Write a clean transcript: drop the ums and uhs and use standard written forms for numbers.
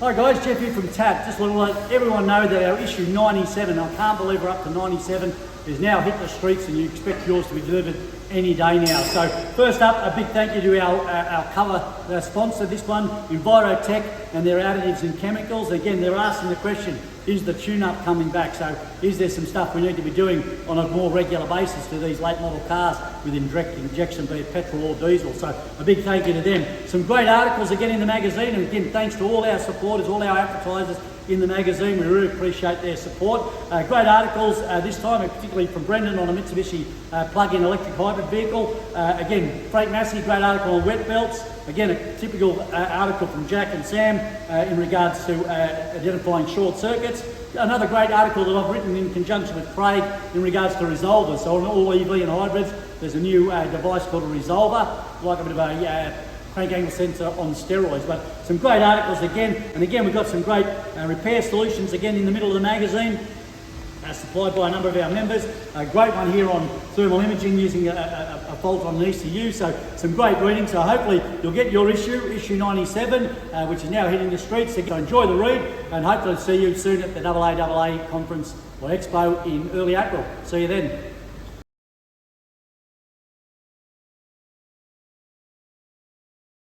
Hi guys, Jeff here from TaT. Just want to let everyone know that our issue 97, I can't believe we're up to 97, is now hit the streets, and you expect yours to be delivered any day now. So first up, a big thank you to our cover sponsor, this one, TaT, and their additives and chemicals. Again, they're asking the question, is the tune-up coming back? So is there some stuff we need to be doing on a more regular basis to these late model cars with direct injection, be it petrol or diesel? So a big thank you to them. Some great articles again in the magazine, and again thanks to all our supporters, all our advertisers in the magazine. We really appreciate their support. Great articles this time, particularly from Brendan on a Mitsubishi plug-in electric hybrid vehicle. Again, Frank Massey, great article on wet belts. Again, a typical article from Jack and Sam in regards to identifying short circuits. Another great article that I've written in conjunction with Craig in regards to resolvers. So on all EV and hybrids, there's a new device called a resolver, like a bit of a crank angle sensor on steroids. But some great articles again, and again we've got some great repair solutions again in the middle of the magazine, supplied by a number of our members. A great one here on thermal imaging using a fault on an ECU, so some great reading. So hopefully you'll get your issue 97, which is now hitting the streets. So enjoy the read, and hopefully see you soon at the AAA conference or expo in early April. See you then.